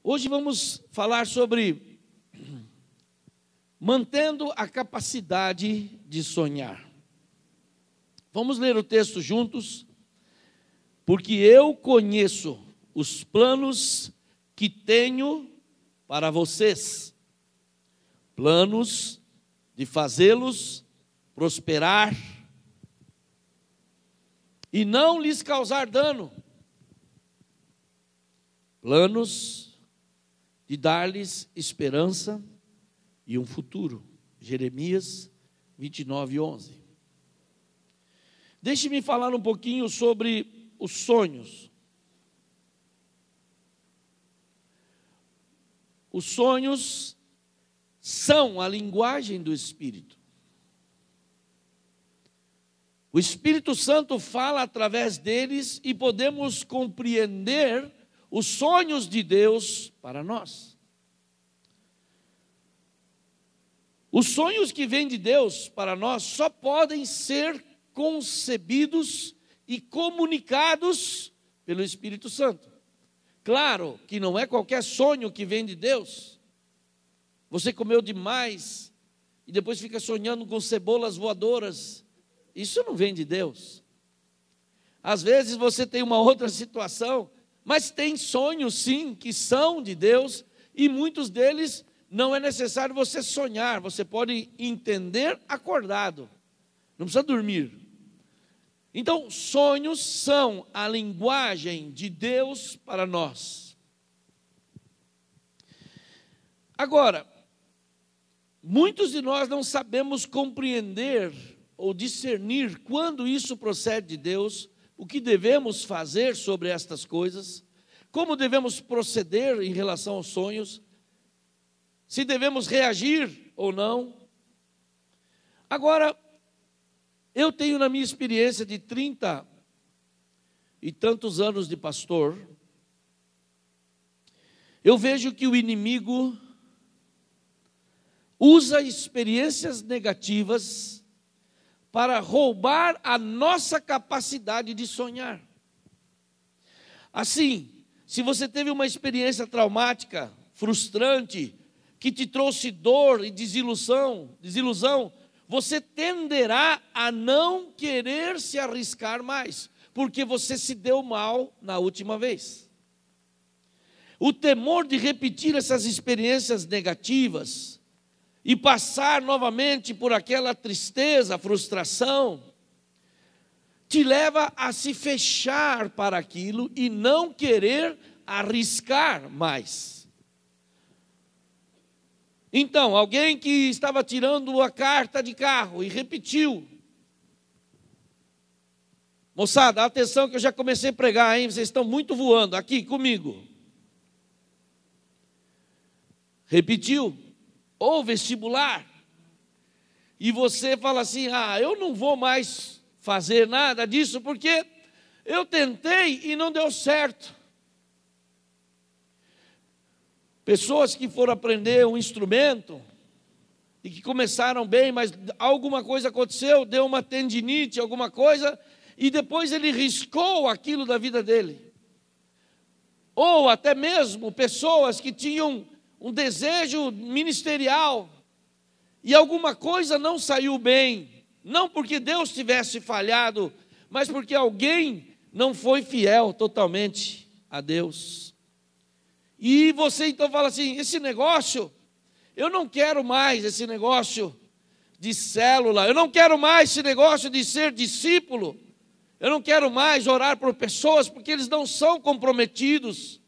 Hoje vamos falar sobre mantendo a capacidade de sonhar. Vamos ler o texto juntos? Porque eu conheço os planos que tenho para vocês, planos de fazê-los prosperar e não lhes causar dano, planos de dar-lhes esperança e um futuro. Jeremias 29:11. Deixe-me falar um pouquinho sobre os sonhos. Os sonhos são a linguagem do Espírito. O Espírito Santo fala através deles e podemos compreender os sonhos de Deus para nós. Os sonhos que vêm de Deus para nós só podem ser concebidos e comunicados pelo Espírito Santo. Claro que não é qualquer sonho que vem de Deus. Você comeu demais e depois fica sonhando com cebolas voadoras. Isso não vem de Deus. Às vezes você tem uma outra situação, mas tem sonhos sim que são de Deus e muitos deles não é necessário você sonhar, você pode entender acordado, não precisa dormir. Então, sonhos são a linguagem de Deus para nós. Agora, muitos de nós não sabemos compreender ou discernir quando isso procede de Deus, o que devemos fazer sobre estas coisas, como devemos proceder em relação aos sonhos, se devemos reagir ou não. Agora, eu tenho na minha experiência de 30 e tantos anos de pastor, eu vejo que o inimigo usa experiências negativas para roubar a nossa capacidade de sonhar. Assim, se você teve uma experiência traumática, frustrante, que te trouxe dor e desilusão, você tenderá a não querer se arriscar mais, porque você se deu mal na última vez. O temor de repetir essas experiências negativas e passar novamente por aquela tristeza, frustração, te leva a se fechar para aquilo e não querer arriscar mais. Então, alguém que estava tirando a carta de carro e repetiu. Moçada, atenção que eu já comecei a pregar, hein? Vocês estão muito voando aqui comigo. Repetiu. Ou vestibular, e você fala assim, eu não vou mais fazer nada disso, porque eu tentei e não deu certo. Pessoas que foram aprender um instrumento, e que começaram bem, mas alguma coisa aconteceu, deu uma tendinite, alguma coisa, e depois ele riscou aquilo da vida dele. Ou até mesmo pessoas que tinham um desejo ministerial, e alguma coisa não saiu bem, não porque Deus tivesse falhado, mas porque alguém não foi fiel totalmente a Deus. E você então fala assim, esse negócio, eu não quero mais esse negócio de célula, eu não quero mais esse negócio de ser discípulo, eu não quero mais orar por pessoas, porque eles não são comprometidos.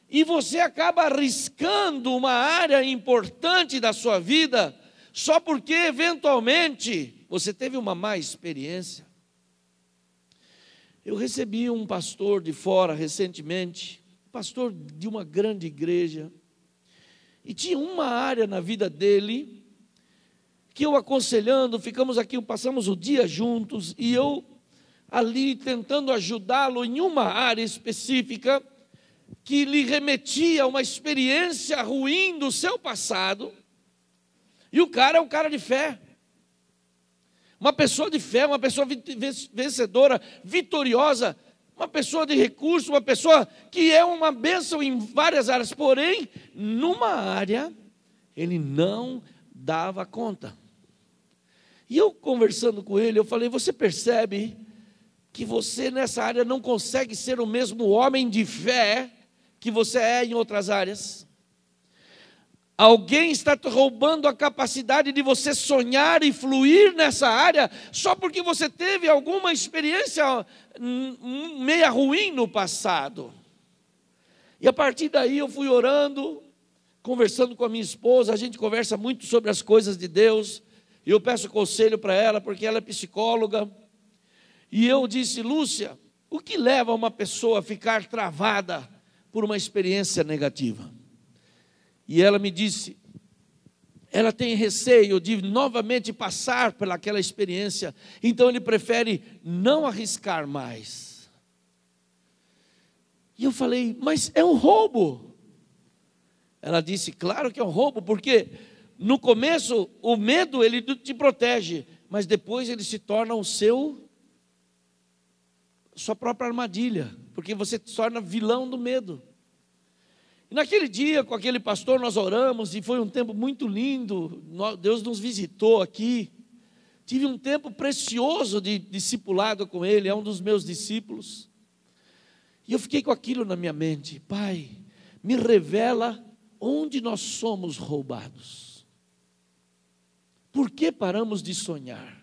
E você acaba arriscando uma área importante da sua vida, só porque eventualmente você teve uma má experiência. Eu recebi um pastor de fora recentemente, pastor de uma grande igreja, e tinha uma área na vida dele, que eu aconselhando, ficamos aqui, passamos o dia juntos, e eu ali tentando ajudá-lo em uma área específica, que lhe remetia a uma experiência ruim do seu passado, e o cara é um cara de fé, uma pessoa de fé, uma pessoa vencedora, vitoriosa, uma pessoa de recurso, uma pessoa que é uma bênção em várias áreas, porém, numa área, ele não dava conta. E eu conversando com ele, eu falei, você percebe que você nessa área não consegue ser o mesmo homem de fé que você é em outras áreas? Alguém está te roubando a capacidade de você sonhar e fluir nessa área só porque você teve alguma experiência meia ruim no passado. E a partir daí eu fui orando, conversando com a minha esposa, a gente conversa muito sobre as coisas de Deus, e eu peço conselho para ela, porque ela é psicóloga, e eu disse, Lúcia, o que leva uma pessoa a ficar travada por uma experiência negativa? E ela me disse, ela tem receio de novamente passar pelaquela experiência, então ele prefere não arriscar mais. E eu falei, mas é um roubo. Ela disse, claro que é um roubo, porque no começo o medo ele te protege, mas depois ele se torna sua própria armadilha, porque você se torna vilão do medo. E naquele dia, com aquele pastor, nós oramos, e foi um tempo muito lindo, Deus nos visitou aqui, tive um tempo precioso de discipulado com ele, é um dos meus discípulos, e eu fiquei com aquilo na minha mente, Pai, me revela onde nós somos roubados, por que paramos de sonhar?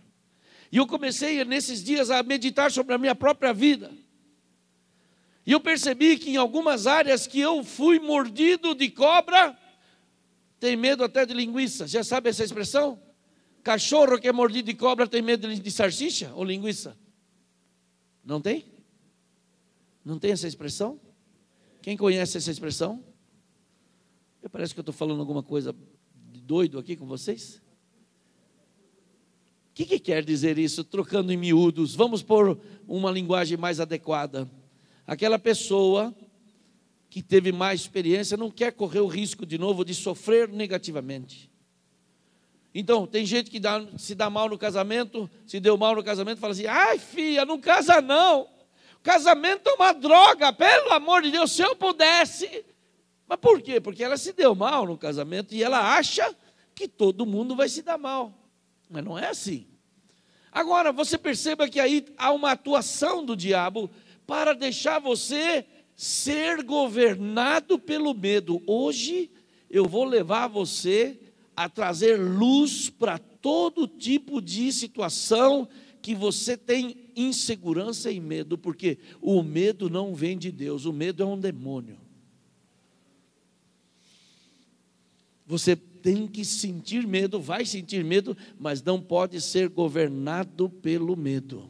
E eu comecei nesses dias a meditar sobre a minha própria vida, e eu percebi que em algumas áreas que eu fui mordido de cobra, tem medo até de linguiça. Já sabe essa expressão? Cachorro que é mordido de cobra tem medo de salsicha ou linguiça? Não tem? Não tem essa expressão? Quem conhece essa expressão? Parece que eu estou falando alguma coisa de doido aqui com vocês. O que quer dizer isso? Trocando em miúdos, vamos pôr uma linguagem mais adequada. Aquela pessoa que teve mais experiência não quer correr o risco de novo de sofrer negativamente. Então, tem gente que se dá mal no casamento, se deu mal no casamento, fala assim, ai filha, não casa não, casamento é uma droga, pelo amor de Deus, se eu pudesse. Mas por quê? Porque ela se deu mal no casamento e ela acha que todo mundo vai se dar mal, mas não é assim. Agora, você perceba que aí há uma atuação do diabo para deixar você ser governado pelo medo. Hoje eu vou levar você a trazer luz para todo tipo de situação que você tem insegurança e medo, porque o medo não vem de Deus, o medo é um demônio. Você tem que sentir medo, vai sentir medo, mas não pode ser governado pelo medo.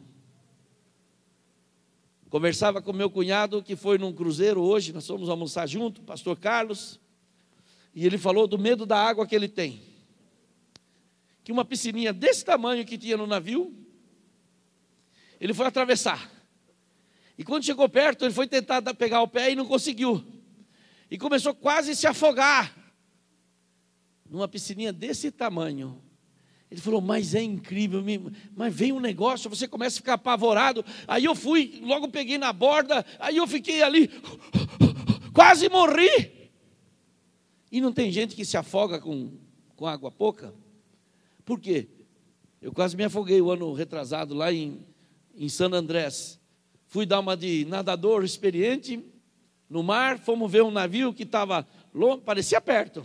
Conversava com meu cunhado que foi num cruzeiro hoje, nós fomos almoçar junto, pastor Carlos, e ele falou do medo da água que ele tem. Que uma piscininha desse tamanho que tinha no navio, ele foi atravessar. E quando chegou perto, ele foi tentar pegar o pé e não conseguiu. E começou quase a se afogar. Numa piscininha desse tamanho. Ele falou, mas é incrível, mas vem um negócio, você começa a ficar apavorado. Aí eu fui, logo peguei na borda, aí eu fiquei ali, quase morri. E não tem gente que se afoga com água pouca? Por quê? Eu quase me afoguei o ano retrasado lá em San Andrés. Fui dar uma de nadador experiente no mar, fomos ver um navio que estava longe, parecia perto.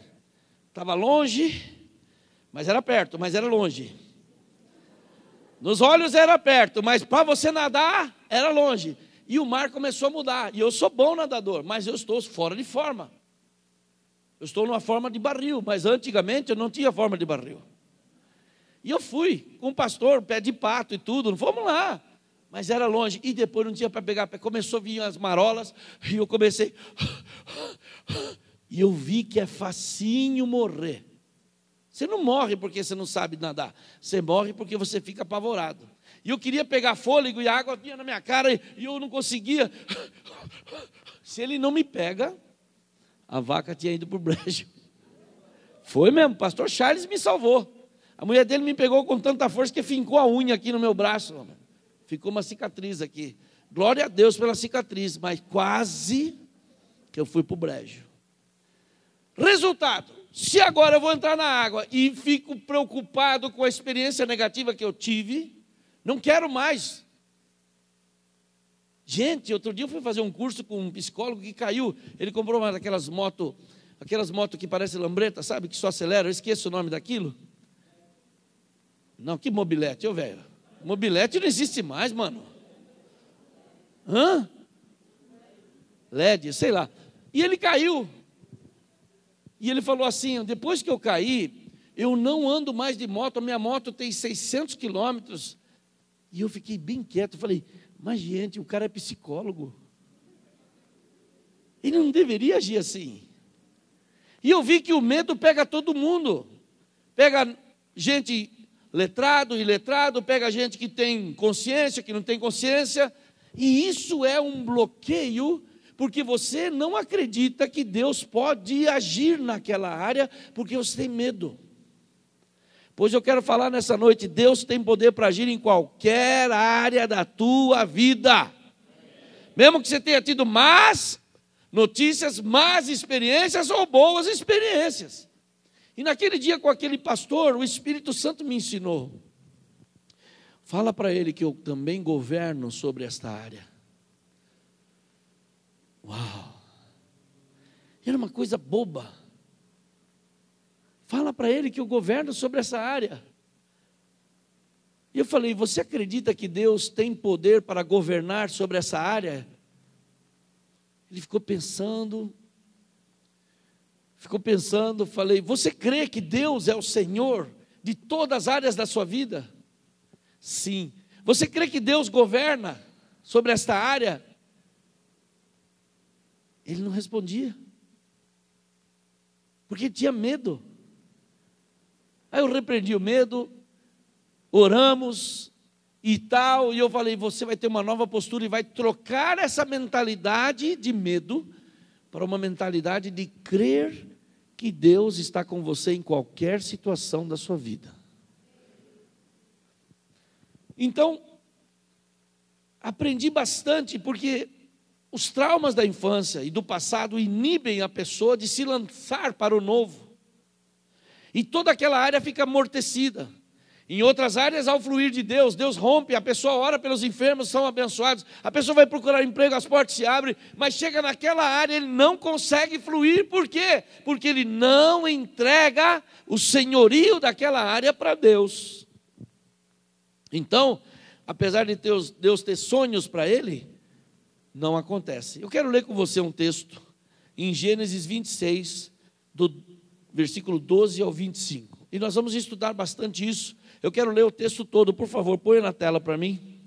Estava longe, mas era perto, mas era longe. Nos olhos era perto, mas para você nadar, era longe. E o mar começou a mudar. E eu sou bom nadador, mas eu estou fora de forma. Eu estou numa forma de barril, mas antigamente eu não tinha forma de barril. E eu fui com o pastor, pé de pato e tudo, vamos lá. Mas era longe, e depois não tinha para pegar pé. Começou a vir as marolas, e eu comecei... E eu vi que é facinho morrer. Você não morre porque você não sabe nadar. Você morre porque você fica apavorado. E eu queria pegar fôlego e a água vinha na minha cara e eu não conseguia. Se ele não me pega, a vaca tinha ido para o brejo. Foi mesmo, o pastor Charles me salvou. A mulher dele me pegou com tanta força que fincou a unha aqui no meu braço. Ficou uma cicatriz aqui. Glória a Deus pela cicatriz, mas quase que eu fui para o brejo. Resultado, se agora eu vou entrar na água e fico preocupado com a experiência negativa que eu tive, não quero mais. Gente, outro dia eu fui fazer um curso com um psicólogo que caiu, ele comprou uma daquelas motos que parecem lambreta, sabe, que só acelera, eu esqueço o nome daquilo. Não, que mobilete, ô velho. Mobilete não existe mais, mano. Hã? LED, sei lá. E ele caiu. E ele falou assim, depois que eu caí, eu não ando mais de moto, a minha moto tem 600 quilômetros. E eu fiquei bem quieto, falei, mas gente, o cara é psicólogo. Ele não deveria agir assim. E eu vi que o medo pega todo mundo. Pega gente letrado, iletrado, pega gente que tem consciência, que não tem consciência. E isso é um bloqueio, porque você não acredita que Deus pode agir naquela área, porque você tem medo. Pois eu quero falar nessa noite, Deus tem poder para agir em qualquer área da tua vida. Mesmo que você tenha tido más notícias, más experiências ou boas experiências. E naquele dia com aquele pastor, o Espírito Santo me ensinou. Fala para ele que eu também governo sobre esta área. Uau! Era uma coisa boba. Fala para ele que eu governo sobre essa área. E eu falei, você acredita que Deus tem poder para governar sobre essa área? Ele ficou pensando, falei, você crê que Deus é o Senhor de todas as áreas da sua vida? Sim. Você crê que Deus governa sobre esta área? Ele não respondia, porque tinha medo. Aí eu repreendi o medo, oramos e tal, e eu falei, você vai ter uma nova postura e vai trocar essa mentalidade de medo para uma mentalidade de crer que Deus está com você em qualquer situação da sua vida. Então, aprendi bastante, porque os traumas da infância e do passado inibem a pessoa de se lançar para o novo. E toda aquela área fica amortecida. Em outras áreas, ao fluir de Deus, Deus rompe, a pessoa ora pelos enfermos, são abençoados, a pessoa vai procurar emprego, as portas se abrem, mas chega naquela área, ele não consegue fluir, por quê? Porque ele não entrega o senhorio daquela área para Deus. Então, apesar de Deus ter sonhos para ele, não acontece. Eu quero ler com você um texto, em Gênesis 26, do versículo 12 ao 25. E nós vamos estudar bastante isso. Eu quero ler o texto todo, por favor, põe na tela para mim.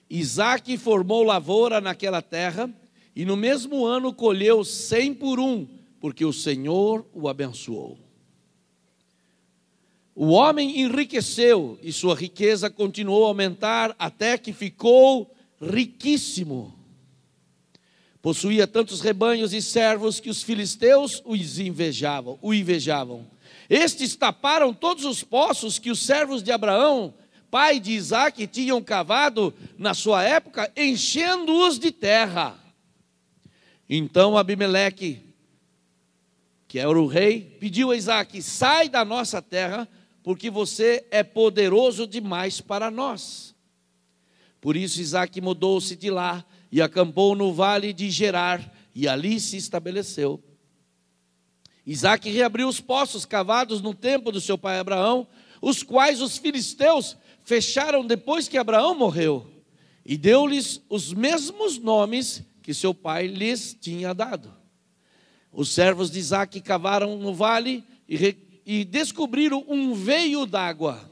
Isaque formou lavoura naquela terra, e no mesmo ano colheu 100 por um, porque o Senhor o abençoou. O homem enriqueceu, e sua riqueza continuou a aumentar, até que ficou riquíssimo. Possuía tantos rebanhos e servos que os filisteus o invejavam. Estes taparam todos os poços que os servos de Abraão, pai de Isaque, tinham cavado na sua época, enchendo-os de terra. Então Abimeleque, que era o rei, pediu a Isaque, sai da nossa terra, porque você é poderoso demais para nós. Por isso Isaque mudou-se de lá e acampou no vale de Gerar, e ali se estabeleceu. Isaque reabriu os poços cavados no tempo do seu pai Abraão, os quais os filisteus fecharam depois que Abraão morreu, e deu-lhes os mesmos nomes que seu pai lhes tinha dado. Os servos de Isaque cavaram no vale e descobriram um veio d'água.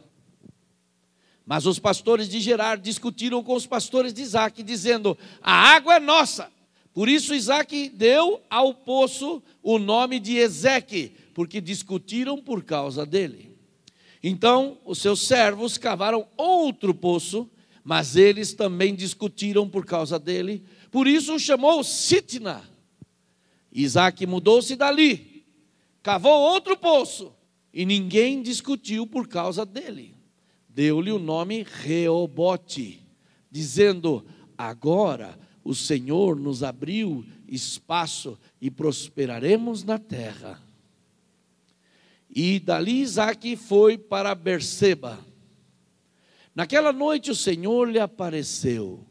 Mas os pastores de Gerar discutiram com os pastores de Isaque, dizendo, a água é nossa. Por isso Isaque deu ao poço o nome de Ezeque, porque discutiram por causa dele. Então os seus servos cavaram outro poço, mas eles também discutiram por causa dele. Por isso o chamou Sitna. Isaque mudou-se dali, cavou outro poço, e ninguém discutiu por causa dele. Deu-lhe o nome Reobote, dizendo: agora o Senhor nos abriu espaço e prosperaremos na terra. E dali Isaque foi para Berseba. Naquela noite o Senhor lhe apareceu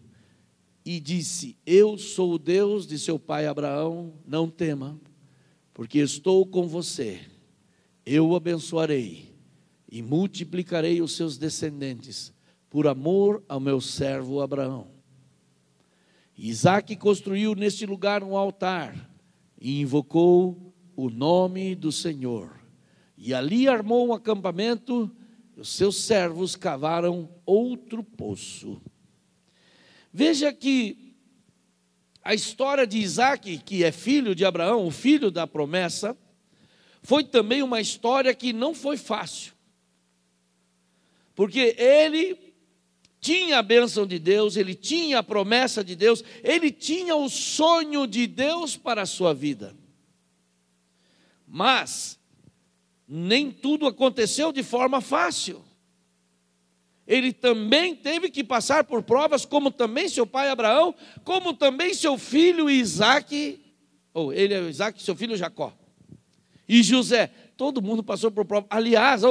e disse: eu sou o Deus de seu pai Abraão, não tema, porque estou com você. Eu o abençoarei e multiplicarei os seus descendentes, por amor ao meu servo Abraão. Isaque construiu neste lugar um altar e invocou o nome do Senhor. E ali armou um acampamento, e os seus servos cavaram outro poço. Veja que a história de Isaque, que é filho de Abraão, o filho da promessa, foi também uma história que não foi fácil. Porque ele tinha a bênção de Deus, ele tinha a promessa de Deus, ele tinha o sonho de Deus para a sua vida. Mas nem tudo aconteceu de forma fácil. Ele também teve que passar por provas, como também seu pai Abraão, como também seu filho Isaque, ou ele é Isaque, seu filho Jacó, e José. Todo mundo passou por provas. Aliás,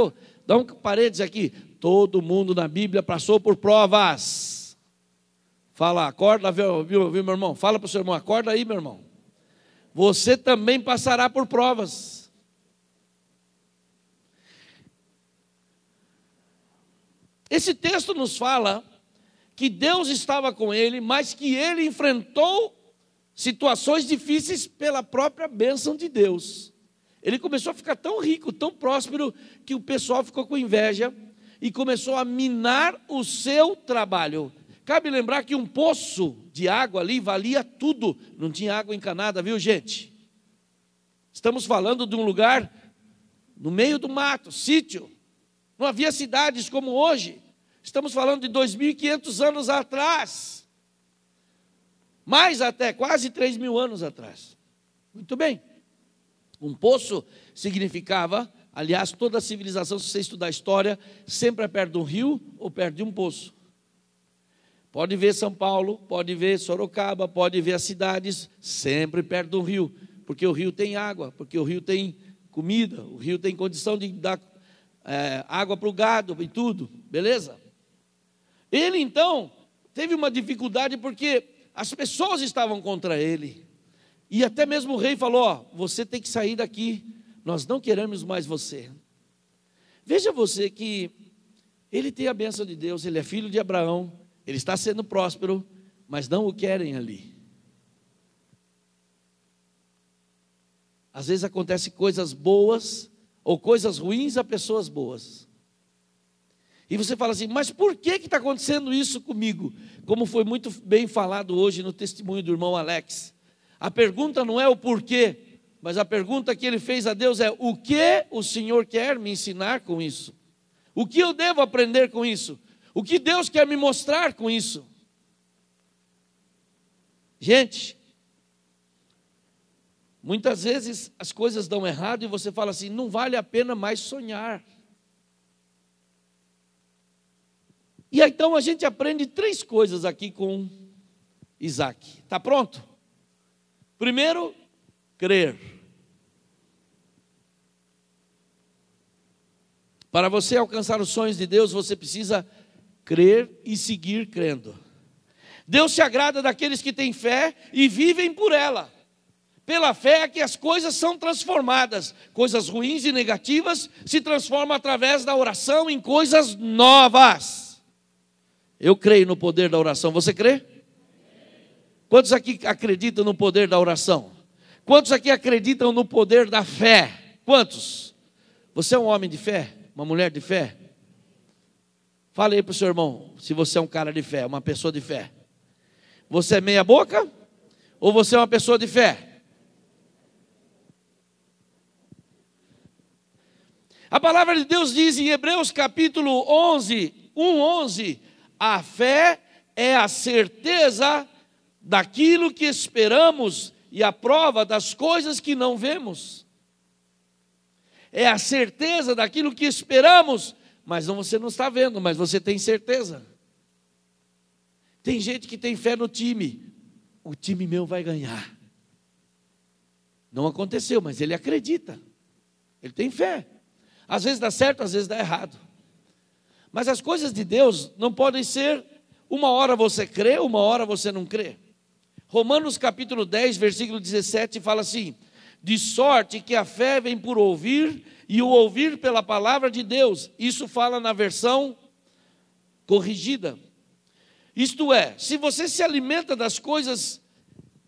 dá um parênteses aqui, todo mundo na Bíblia passou por provas. Fala, acorda, viu meu irmão? Fala para o seu irmão, acorda aí, meu irmão. Você também passará por provas. Esse texto nos fala que Deus estava com ele, mas que ele enfrentou situações difíceis pela própria bênção de Deus. Ele começou a ficar tão rico, tão próspero, que o pessoal ficou com inveja e começou a minar o seu trabalho. Cabe lembrar que um poço de água ali valia tudo, não tinha água encanada, viu, gente? Estamos falando de um lugar no meio do mato, sítio. Não havia cidades como hoje. Estamos falando de 2.500 anos atrás. Mais até, quase 3.000 anos atrás. Muito bem. Um poço significava, aliás, toda a civilização, se você estudar a história, sempre é perto de um rio ou perto de um poço. Pode ver São Paulo, pode ver Sorocaba, pode ver as cidades, sempre perto de um rio. Porque o rio tem água, porque o rio tem comida, o rio tem condição de dar água para o gado e tudo, beleza? Ele então teve uma dificuldade porque as pessoas estavam contra ele. E até mesmo o rei falou: você tem que sair daqui, nós não queremos mais você. Veja você que ele tem a bênção de Deus, ele é filho de Abraão, ele está sendo próspero, mas não o querem ali. Às vezes acontecem coisas boas ou coisas ruins a pessoas boas. E você fala assim: mas por que está acontecendo isso comigo? Como foi muito bem falado hoje no testemunho do irmão Alex. A pergunta não é o porquê, mas a pergunta que ele fez a Deus é: o que o Senhor quer me ensinar com isso? O que eu devo aprender com isso? O que Deus quer me mostrar com isso? Gente, muitas vezes as coisas dão errado e você fala assim: não vale a pena mais sonhar. E então a gente aprende 3 coisas aqui com Isaque. Está pronto? Primeiro, crer. Para você alcançar os sonhos de Deus, você precisa crer e seguir crendo. Deus se agrada daqueles que têm fé e vivem por ela. Pela fé é que as coisas são transformadas. Coisas ruins e negativas se transformam através da oração em coisas novas. Eu creio no poder da oração. Você crê? Quantos aqui acreditam no poder da oração? Quantos aqui acreditam no poder da fé? Quantos? Você é um homem de fé? Uma mulher de fé? Fale aí para o seu irmão, se você é um cara de fé, uma pessoa de fé. Você é meia boca? Ou você é uma pessoa de fé? A palavra de Deus diz em Hebreus capítulo 11, 1:11, a fé é a certeza daquilo que esperamos e a prova das coisas que não vemos. é a certeza daquilo que esperamos, mas você não está vendo, mas você tem certeza. Tem gente que tem fé no time, o time meu vai ganhar. Não aconteceu, mas ele acredita, ele tem fé. Às vezes dá certo, às vezes dá errado. Mas as coisas de Deus não podem ser, uma hora você crê, uma hora você não crê. Romanos capítulo 10, versículo 17 fala assim: de sorte que a fé vem por ouvir, e o ouvir pela palavra de Deus. Isso fala na versão corrigida. Isto é, se você se alimenta das coisas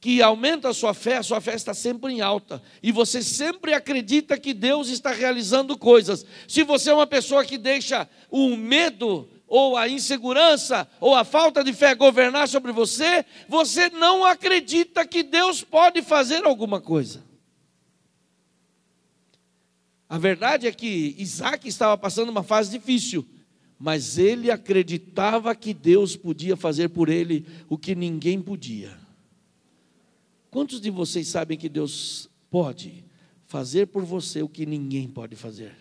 que aumentam a sua fé está sempre em alta, e você sempre acredita que Deus está realizando coisas. Se você é uma pessoa que deixa o medo, ou a insegurança, ou a falta de fé governar sobre você, você não acredita que Deus pode fazer alguma coisa. A verdade é que Isaac estava passando uma fase difícil, mas ele acreditava que Deus podia fazer por ele o que ninguém podia. Quantos de vocês sabem que Deus pode fazer por você o que ninguém pode fazer?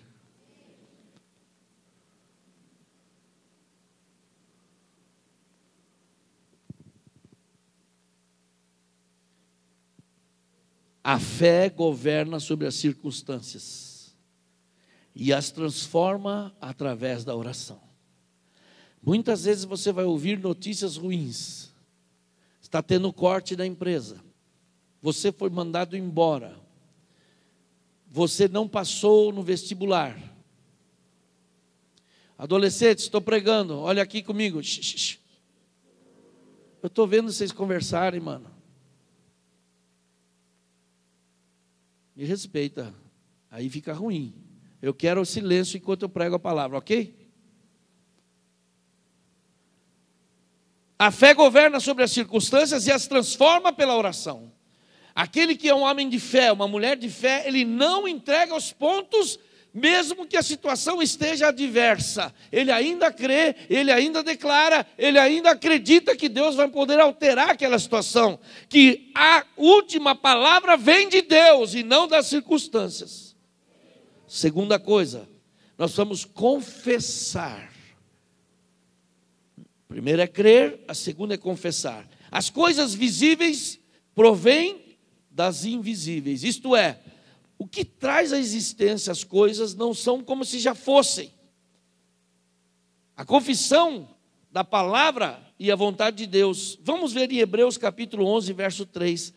A fé governa sobre as circunstâncias e as transforma através da oração. Muitas vezes você vai ouvir notícias ruins. Está tendo corte da empresa. Você foi mandado embora. Você não passou no vestibular. Adolescentes, estou pregando. Olha aqui comigo. Eu estou vendo vocês conversarem, mano. Me respeita. Aí fica ruim. Eu quero o silêncio enquanto eu prego a palavra, ok? A fé governa sobre as circunstâncias e as transforma pela oração. Aquele que é um homem de fé, uma mulher de fé, ele não entrega os pontos, mesmo que a situação esteja adversa. Ele ainda crê, ele ainda declara, ele ainda acredita que Deus vai poder alterar aquela situação. Que a última palavra vem de Deus e não das circunstâncias. Segunda coisa, nós vamos confessar. Primeiro é crer, a segunda é confessar. As coisas visíveis provêm das invisíveis. Isto é, o que traz à existência as coisas não são como se já fossem. A confissão da palavra e a vontade de Deus. Vamos ver em Hebreus capítulo 11, verso 3.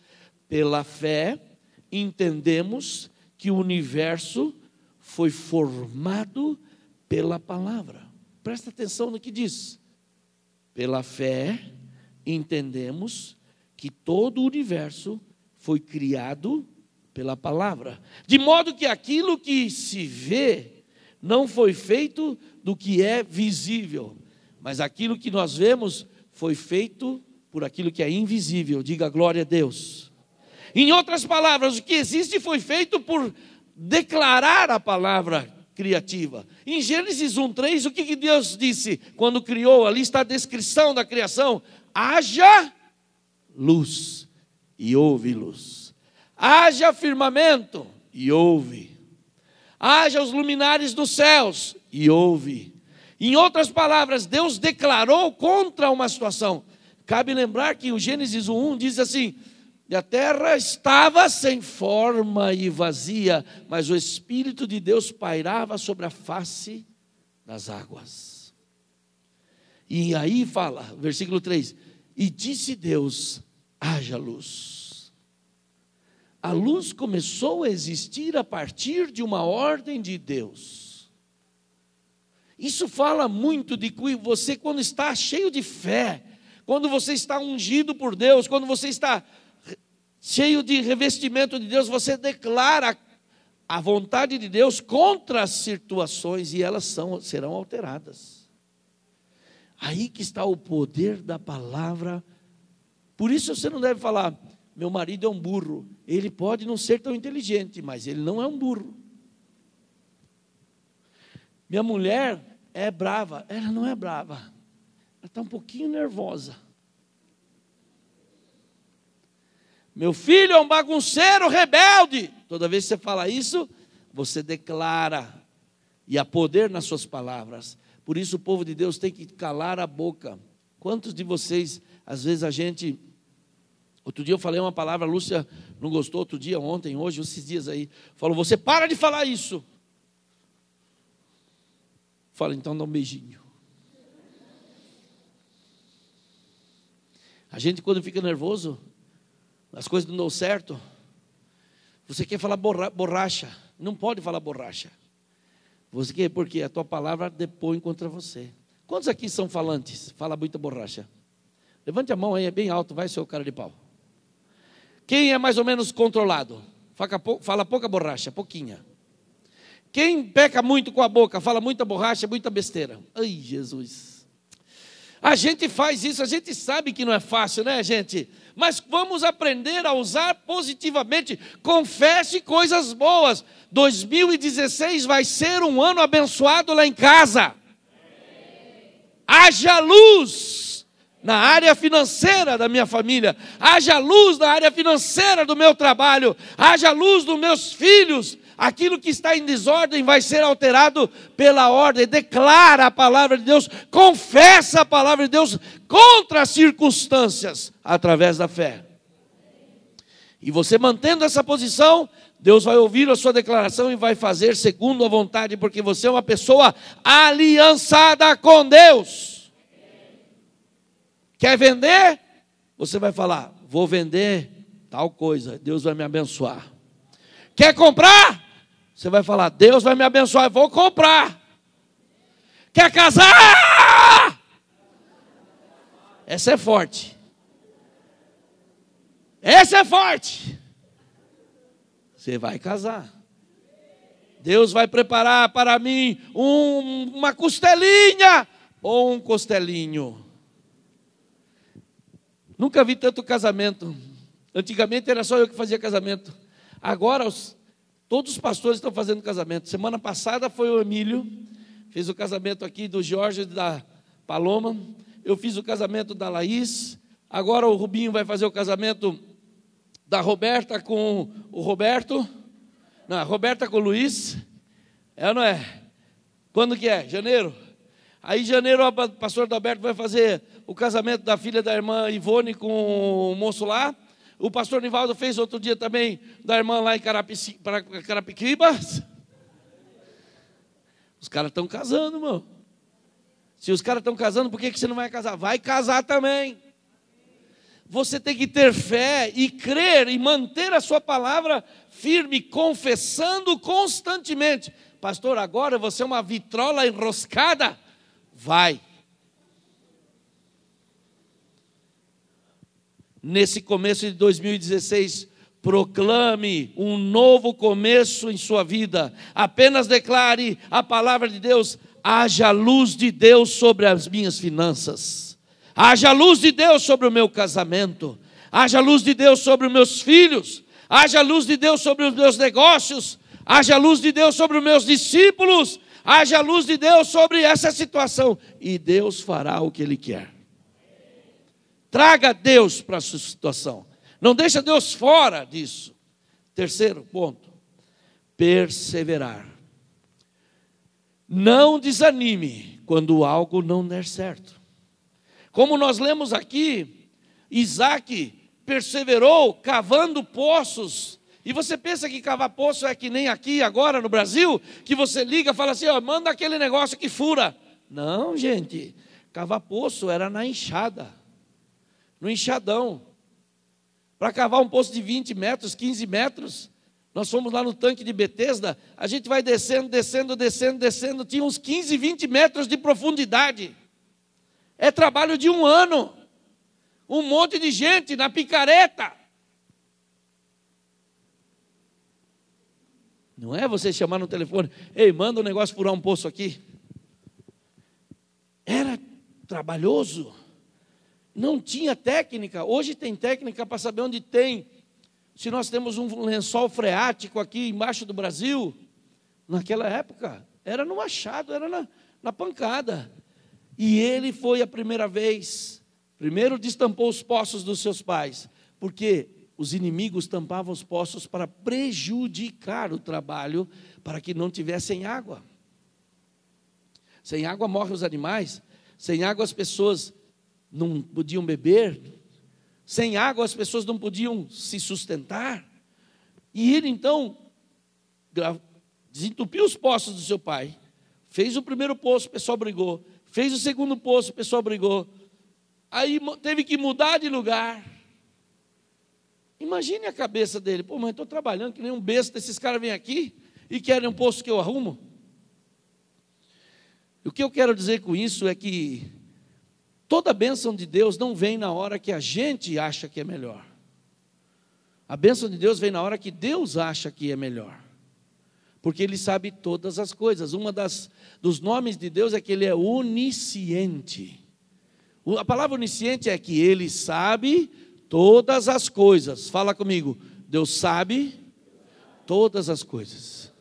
Pela fé entendemos que o universo foi formado pela palavra. Presta atenção no que diz. Pela fé, entendemos que todo o universo foi criado pela palavra. De modo que aquilo que se vê não foi feito do que é visível, mas aquilo que nós vemos foi feito por aquilo que é invisível. Diga glória a Deus. Em outras palavras, o que existe foi feito por declarar a palavra criativa. Em Gênesis 1:3, o que Deus disse quando criou? Ali está a descrição da criação: haja luz, e houve luz. Haja firmamento, e houve. Haja os luminares dos céus, e houve. Em outras palavras, Deus declarou contra uma situação. Cabe lembrar que o Gênesis 1:1 diz assim: e a terra estava sem forma e vazia, mas o Espírito de Deus pairava sobre a face das águas. E aí fala, versículo 3, e disse Deus, haja luz. A luz começou a existir a partir de uma ordem de Deus. Isso fala muito de que você, quando está cheio de fé, quando você está ungido por Deus, quando você está cheio de revestimento de Deus, você declara a vontade de Deus contra as situações e elas serão alteradas. Aí que está o poder da palavra. Por isso você não deve falar, meu marido é um burro. Ele pode não ser tão inteligente, mas ele não é um burro. Minha mulher é brava. Ela não é brava. Ela está um pouquinho nervosa. Meu filho é um bagunceiro rebelde. Toda vez que você fala isso, você declara, e há poder nas suas palavras. Por isso o povo de Deus tem que calar a boca. Quantos de vocês, às vezes outro dia eu falei uma palavra, a Lúcia não gostou, outro dia, ontem, hoje, esses dias aí, falou, você para de falar isso. Fala, então dá um beijinho. A gente quando fica nervoso, as coisas não dão certo, você quer falar borracha, não pode falar borracha. Você quer, porque a tua palavra depõe contra você. Quantos aqui são falantes? Fala muita borracha. Levante a mão aí, é bem alto, vai seu cara de pau. Quem é mais ou menos controlado? Fala pouca borracha, pouquinha. Quem peca muito com a boca, fala muita borracha, muita besteira. Ai, Jesus. A gente faz isso, a gente sabe que não é fácil, né, gente? Mas vamos aprender a usar positivamente. Confesse coisas boas. 2016 vai ser um ano abençoado lá em casa. Haja luz na área financeira da minha família. Haja luz na área financeira do meu trabalho. Haja luz dos meus filhos. Aquilo que está em desordem vai ser alterado pela ordem. Declara a palavra de Deus, confessa a palavra de Deus contra as circunstâncias, através da fé. E você mantendo essa posição, Deus vai ouvir a sua declaração e vai fazer segundo a vontade, porque você é uma pessoa aliançada com Deus. Quer vender? Você vai falar, vou vender tal coisa, Deus vai me abençoar. Quer comprar? Você vai falar, Deus vai me abençoar, eu vou comprar. Quer casar? Essa é forte. Essa é forte. Você vai casar. Deus vai preparar para mim uma costelinha ou um costelinho. Nunca vi tanto casamento. Antigamente era só eu que fazia casamento. Agora todos os pastores estão fazendo casamento. Semana passada foi o Emílio, fez o casamento aqui do Jorge e da Paloma. Eu fiz o casamento da Laís. Agora o Rubinho vai fazer o casamento da Roberta com o Roberto. Não, a Roberta com o Luiz. É ou não é? Quando que é? Janeiro? Aí em janeiro o pastor Adalberto vai fazer o casamento da filha da irmã Ivone com o moço lá. O pastor Nivaldo fez outro dia também da irmã lá em Carapiquibas. Os caras estão casando, irmão. Se os caras estão casando, por que você não vai casar? Vai casar também. Você tem que ter fé e crer e manter a sua palavra firme, confessando constantemente. Pastor, agora você é uma vitrola enroscada. Vai. Nesse começo de 2016, proclame um novo começo em sua vida. Apenas declare a palavra de Deus. Haja luz de Deus sobre as minhas finanças. Haja luz de Deus sobre o meu casamento. Haja luz de Deus sobre os meus filhos. Haja luz de Deus sobre os meus negócios. Haja luz de Deus sobre os meus discípulos. Haja luz de Deus sobre essa situação. E Deus fará o que Ele quer. Traga Deus para a sua situação. Não deixa Deus fora disso. Terceiro ponto. Perseverar. Não desanime quando algo não der certo. Como nós lemos aqui, Isaac perseverou cavando poços. E você pensa que cavar poço é que nem aqui agora no Brasil, que você liga e fala assim, ó, manda aquele negócio que fura. Não, gente. Cavar poço era na enxada. No enxadão. Para cavar um poço de 20 metros, 15 metros, nós fomos lá no tanque de Betesda, a gente vai descendo, tinha uns 15, 20 metros de profundidade. É trabalho de um ano. Um monte de gente na picareta. Não é você chamar no telefone, ei, manda um negócio furar um poço aqui. Era trabalhoso. Não tinha técnica. Hoje tem técnica para saber onde tem. Se nós temos um lençol freático aqui embaixo do Brasil, naquela época, era no machado, era na pancada. E ele foi a primeira vez, primeiro destampou os poços dos seus pais, porque os inimigos tampavam os poços para prejudicar o trabalho, para que não tivessem água. Sem água morrem os animais, sem água as pessoas não podiam beber, sem água as pessoas não podiam se sustentar. E ele então desentupiu os poços do seu pai, fez o primeiro poço, o pessoal brigou, fez o segundo poço, o pessoal brigou, aí teve que mudar de lugar. Imagine a cabeça dele: pô, mas estou trabalhando que nem um besta, esses caras vêm aqui e querem um poço que eu arrumo. O que eu quero dizer com isso é que toda a bênção de Deus não vem na hora que a gente acha que é melhor. A bênção de Deus vem na hora que Deus acha que é melhor, porque Ele sabe todas as coisas. Dos nomes de Deus é que Ele é onisciente. A palavra onisciente é que Ele sabe todas as coisas. Fala comigo: Deus sabe todas as coisas.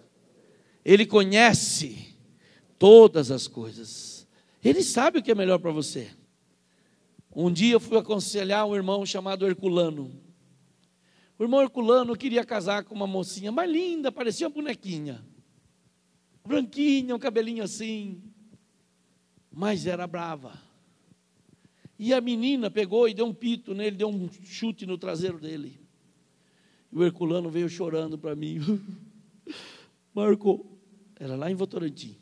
Ele conhece todas as coisas. Ele sabe o que é melhor para você. Um dia eu fui aconselhar um irmão chamado Herculano. O irmão Herculano queria casar com uma mocinha mais linda, parecia uma bonequinha, branquinha, um cabelinho assim, mas era brava. E a menina pegou e deu um pito nele, deu um chute no traseiro dele. E o Herculano veio chorando para mim: Marco, era lá em Votorantim.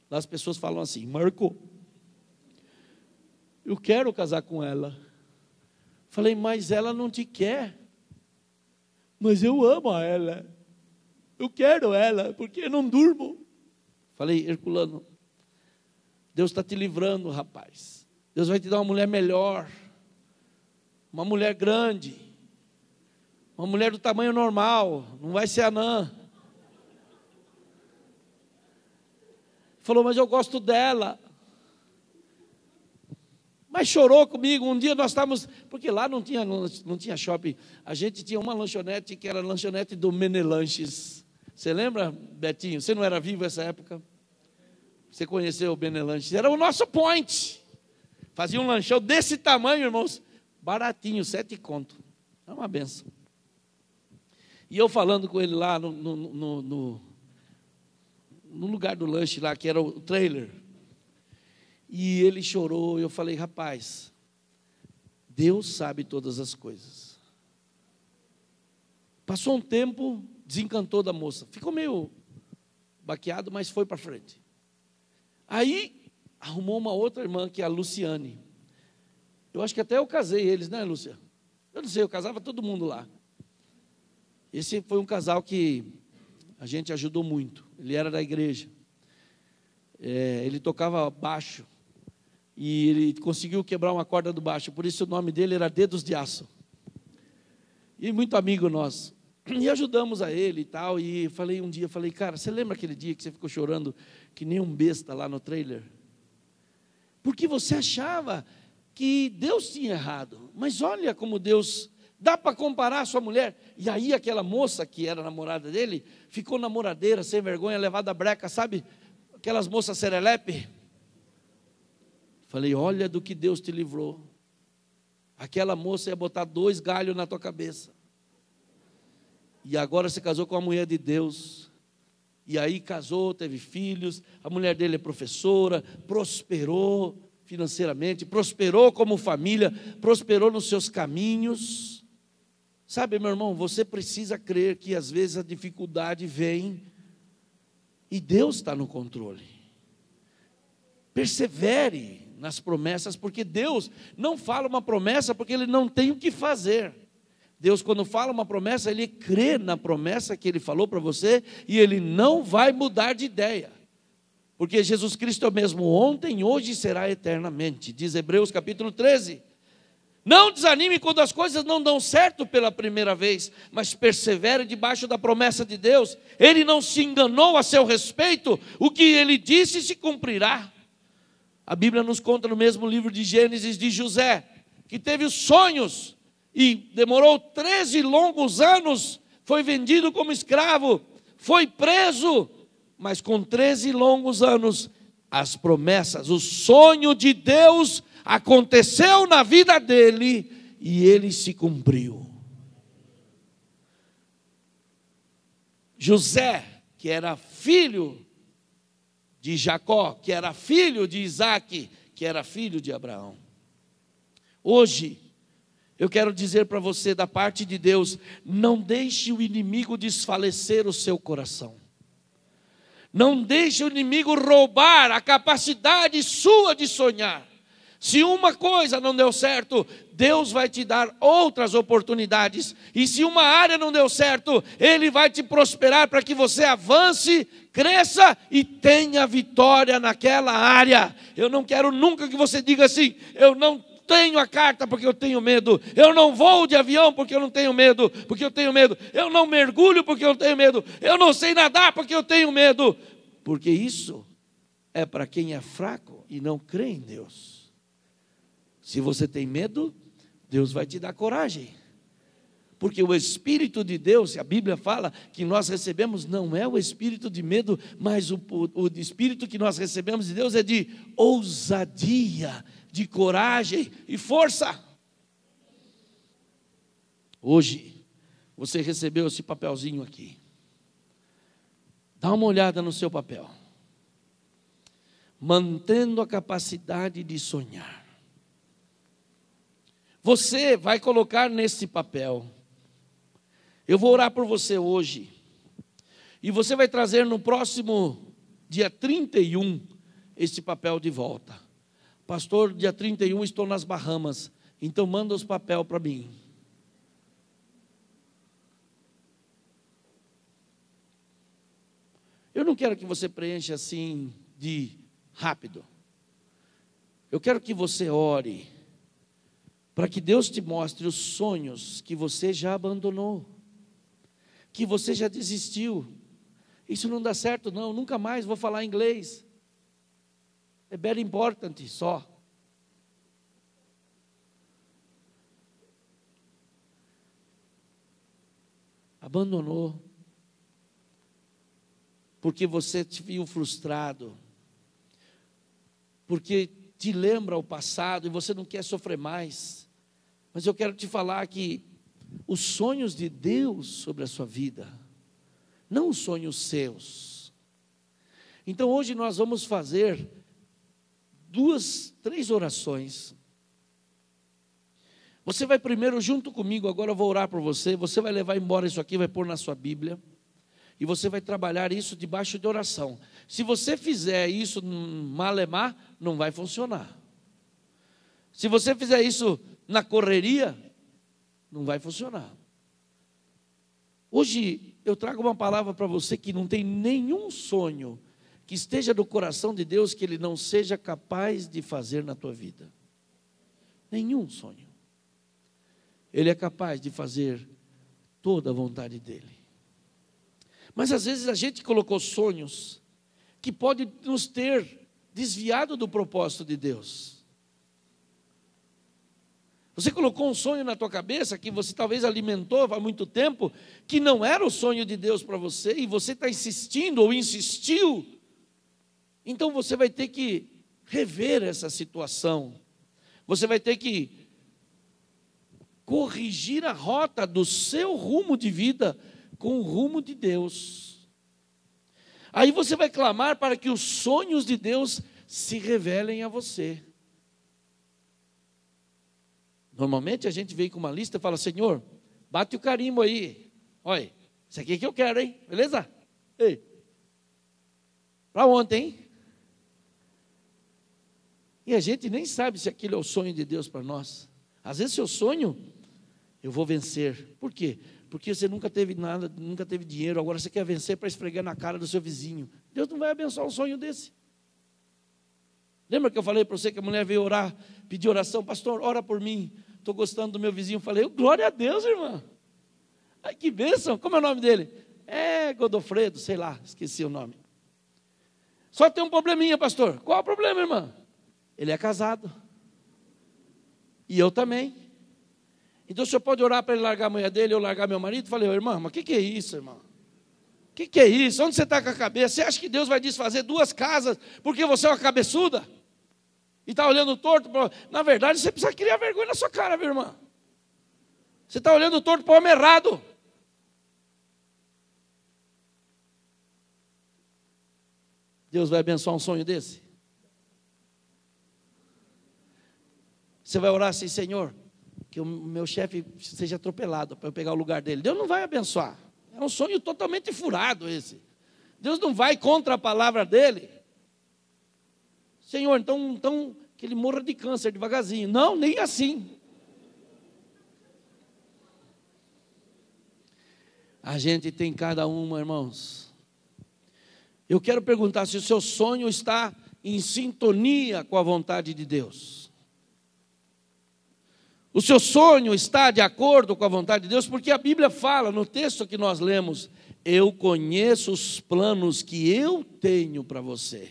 Lá as pessoas falam assim: Marco, eu quero casar com ela. Falei: mas ela não te quer. Mas eu amo ela, eu quero ela, porque eu não durmo. Falei: Herculano, Deus está te livrando, rapaz. Deus vai te dar uma mulher melhor, uma mulher grande, uma mulher do tamanho normal, não vai ser anã. Falou: mas eu gosto dela. Mas chorou comigo. Um dia nós estávamos, porque lá não tinha shopping, a gente tinha uma lanchonete que era a lanchonete do Menelanches. Você lembra, Betinho? Você não era vivo nessa época? Você conheceu o Menelanches? Era o nosso point. Fazia um lanchão desse tamanho, irmãos, baratinho, 7 conto. É uma benção. E eu falando com ele lá no lugar do lanche lá, que era o trailer. E ele chorou, e eu falei: rapaz, Deus sabe todas as coisas. Passou um tempo, desencantou da moça. Ficou meio baqueado, mas foi para frente. Aí, arrumou uma outra irmã, que é a Luciane. Eu acho que até eu casei eles, né, Lúcia? Eu não sei, eu casava todo mundo lá. Esse foi um casal que a gente ajudou muito. Ele era da igreja. Ele tocava baixo. E ele conseguiu quebrar uma corda do baixo. Por isso o nome dele era Dedos de Aço. E muito amigo nosso. E ajudamos a ele e tal. E um dia, cara, você lembra aquele dia que você ficou chorando que nem um besta lá no trailer? Porque você achava que Deus tinha errado. Mas olha como Deus... Dá para comparar a sua mulher? E aí aquela moça que era namorada dele, ficou namoradeira, sem vergonha, levada a breca, sabe? Aquelas moças serelepe. Falei: olha do que Deus te livrou. Aquela moça ia botar 2 galhos na tua cabeça. E agora você casou com uma mulher de Deus. E aí casou, teve filhos. A mulher dele é professora, prosperou financeiramente, prosperou como família, prosperou nos seus caminhos. Sabe, meu irmão, você precisa crer que às vezes a dificuldade vem e Deus está no controle. Persevere nas promessas, porque Deus não fala uma promessa porque Ele não tem o que fazer. Deus, quando fala uma promessa, Ele crê na promessa que Ele falou para você e Ele não vai mudar de ideia. Porque Jesus Cristo é o mesmo ontem, hoje e será eternamente. Diz Hebreus capítulo 13. Não desanime quando as coisas não dão certo pela primeira vez, mas persevere debaixo da promessa de Deus. Ele não se enganou a seu respeito, o que Ele disse se cumprirá. A Bíblia nos conta no mesmo livro de Gênesis de José, que teve os sonhos e demorou 13 longos anos, foi vendido como escravo, foi preso, mas com 13 longos anos, as promessas, o sonho de Deus aconteceu na vida dele e ele se cumpriu. José, que era filho de Jacó, que era filho de Isaac, que era filho de Abraão. Hoje, eu quero dizer para você, da parte de Deus, não deixe o inimigo desfalecer o seu coração. Não deixe o inimigo roubar a capacidade sua de sonhar. Se uma coisa não deu certo, Deus vai te dar outras oportunidades. E se uma área não deu certo, Ele vai te prosperar para que você avance, cresça e tenha vitória naquela área. Eu não quero nunca que você diga assim: eu não tenho a carta porque eu tenho medo. Eu não vou de avião porque eu não tenho medo, porque eu tenho medo. Eu não mergulho porque eu tenho medo. Eu não sei nadar porque eu tenho medo. Porque isso é para quem é fraco e não crê em Deus. Se você tem medo, Deus vai te dar coragem. Porque o Espírito de Deus, a Bíblia fala que nós recebemos, não é o espírito de medo, mas o espírito que nós recebemos de Deus é de ousadia, de coragem e força. Hoje, você recebeu esse papelzinho aqui. Dá uma olhada no seu papel. Mantendo a capacidade de sonhar. Você vai colocar nesse papel. Eu vou orar por você hoje. E você vai trazer no próximo dia 31 esse papel de volta. Pastor, dia 31 estou nas Bahamas. Então manda os papéis para mim. Eu não quero que você preencha assim de rápido. Eu quero que você ore para que Deus te mostre os sonhos que você já abandonou, que você já desistiu. Isso não dá certo não, nunca mais vou falar inglês. É very important só. Abandonou. Porque você te viu frustrado. Porque te lembra o passado e você não quer sofrer mais. Mas eu quero te falar que os sonhos de Deus sobre a sua vida, não os sonhos seus. Então hoje nós vamos fazer 3 orações. Você vai primeiro junto comigo, agora eu vou orar por você. Você vai levar embora isso aqui, vai pôr na sua Bíblia. E você vai trabalhar isso debaixo de oração. Se você fizer isso malemar, não vai funcionar. Se você fizer isso na correria, não vai funcionar. Hoje eu trago uma palavra para você que não tem nenhum sonho que esteja no coração de Deus que Ele não seja capaz de fazer na tua vida. Nenhum sonho. Ele é capaz de fazer toda a vontade dEle. Mas às vezes a gente colocou sonhos que podem nos ter desviado do propósito de Deus. Você colocou um sonho na tua cabeça que você talvez alimentou há muito tempo, que não era o sonho de Deus para você, e você está insistindo ou insistiu. Então você vai ter que rever essa situação. Você vai ter que corrigir a rota do seu rumo de vida com o rumo de Deus. Aí você vai clamar para que os sonhos de Deus se revelem a você. Normalmente a gente vem com uma lista e fala: Senhor, bate o carimbo aí. Olha, isso aqui é que eu quero, hein? Beleza? Ei, para ontem, hein? E a gente nem sabe se aquilo é o sonho de Deus para nós. Às vezes seu sonho, eu vou vencer. Por quê? Porque você nunca teve nada, nunca teve dinheiro, agora você quer vencer para esfregar na cara do seu vizinho. Deus não vai abençoar um sonho desse. Lembra que eu falei para você que a mulher veio orar, pedir oração? Pastor, ora por mim, estou gostando do meu vizinho. Eu falei: glória a Deus, irmã. Ai, que bênção. Como é o nome dele? É Godofredo, sei lá, esqueci o nome. Só tem um probleminha, pastor. Qual é o problema, irmã? Ele é casado. E eu também. Então o senhor pode orar para ele largar a mulher dele, eu largar meu marido? Falei: irmã, mas o que é isso, irmão? O que é isso? Onde você está com a cabeça? Você acha que Deus vai desfazer 2 casas porque você é uma cabeçuda? E está olhando torto? Na verdade, você precisa criar vergonha na sua cara, minha irmã. Você está olhando torto para o homem errado. Deus vai abençoar um sonho desse? Você vai orar assim: Senhor, que o meu chefe seja atropelado para eu pegar o lugar dele. Deus não vai abençoar. É um sonho totalmente furado esse. Deus não vai contra a palavra dele. Senhor, então que ele morra de câncer devagarzinho. Não, nem assim. A gente tem cada uma, irmãos. Eu quero perguntar se o seu sonho está em sintonia com a vontade de Deus. O seu sonho está de acordo com a vontade de Deus, porque a Bíblia fala no texto que nós lemos: eu conheço os planos que eu tenho para você.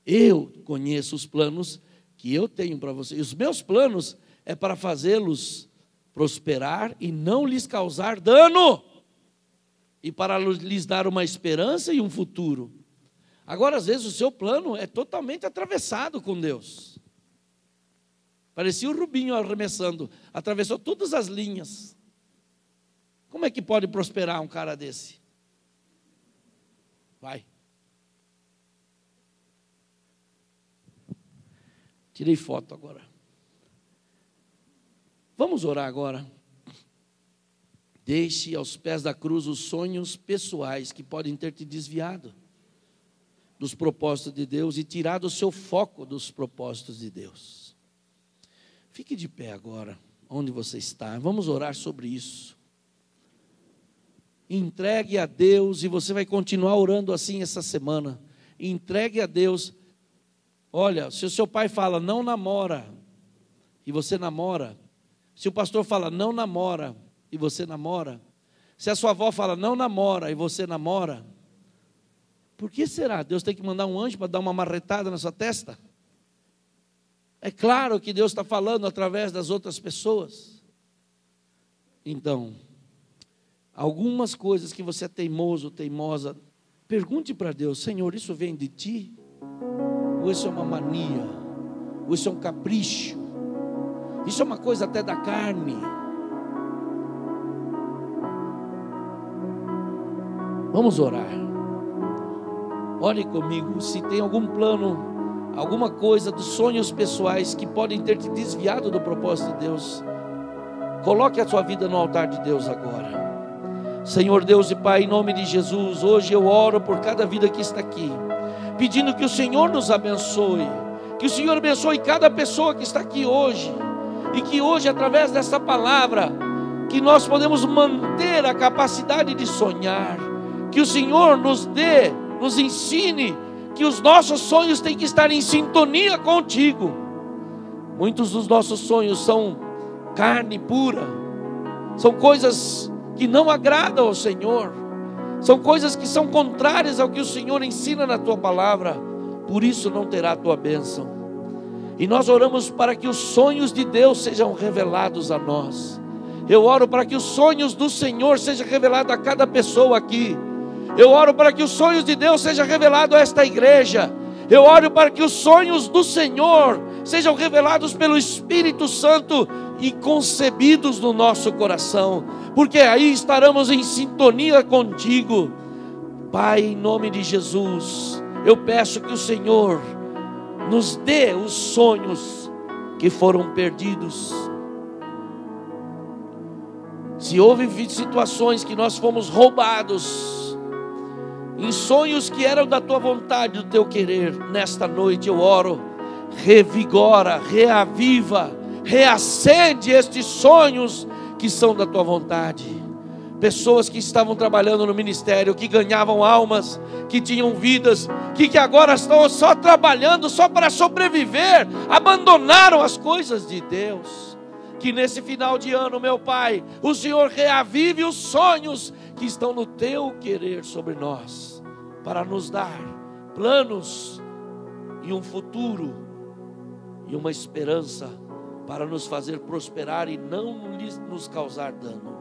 Eu conheço os planos que eu tenho para você. E os meus planos é para fazê-los prosperar e não lhes causar dano, e para lhes dar uma esperança e um futuro. Agora, às vezes, o seu plano é totalmente atravessado com Deus. Parecia o Rubinho arremessando, atravessou todas as linhas. Como é que pode prosperar um cara desse? Vai. Tirei foto agora. Vamos orar agora. Deixe aos pés da cruz os sonhos pessoais que podem ter te desviado dos propósitos de Deus e tirado o seu foco dos propósitos de Deus. Fique de pé agora, onde você está. Vamos orar sobre isso. Entregue a Deus, e você vai continuar orando assim essa semana. Entregue a Deus. Olha, se o seu pai fala não namora, e você namora. Se o pastor fala não namora, e você namora. Se a sua avó fala não namora, e você namora. Por que será? Deus tem que mandar um anjo para dar uma marretada na sua testa? É claro que Deus está falando através das outras pessoas. Então, algumas coisas que você é teimoso, teimosa, pergunte para Deus: Senhor, isso vem de ti? Ou isso é uma mania? Ou isso é um capricho? Isso é uma coisa até da carne? Vamos orar. Ore comigo. Se tem algum plano, alguma coisa dos sonhos pessoais que podem ter te desviado do propósito de Deus, coloque a sua vida no altar de Deus agora. Senhor Deus e Pai, em nome de Jesus, hoje eu oro por cada vida que está aqui, pedindo que o Senhor nos abençoe, que o Senhor abençoe cada pessoa que está aqui hoje, e que hoje, através dessa palavra, que nós podemos manter a capacidade de sonhar, que o Senhor nos dê, nos ensine que os nossos sonhos têm que estar em sintonia contigo. Muitos dos nossos sonhos são carne pura, são coisas que não agradam ao Senhor, são coisas que são contrárias ao que o Senhor ensina na tua palavra. Por isso não terá a tua bênção. E nós oramos para que os sonhos de Deus sejam revelados a nós. Eu oro para que os sonhos do Senhor sejam revelados a cada pessoa aqui. Eu oro para que os sonhos de Deus sejam revelados a esta igreja. Eu oro para que os sonhos do Senhor sejam revelados pelo Espírito Santo e concebidos no nosso coração, porque aí estaremos em sintonia contigo. Pai, em nome de Jesus, eu peço que o Senhor nos dê os sonhos que foram perdidos. Se houve situações que nós fomos roubados em sonhos que eram da tua vontade, do teu querer, nesta noite eu oro: revigora, reaviva, reacende estes sonhos que são da tua vontade. Pessoas que estavam trabalhando no ministério, que ganhavam almas, que tinham vidas, que agora estão só trabalhando, só para sobreviver, abandonaram as coisas de Deus. Que nesse final de ano, meu Pai, o Senhor reavive os sonhos que estão no teu querer sobre nós, para nos dar planos e um futuro e uma esperança, para nos fazer prosperar e não nos causar dano.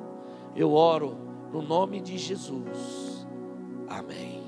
Eu oro no nome de Jesus. Amém.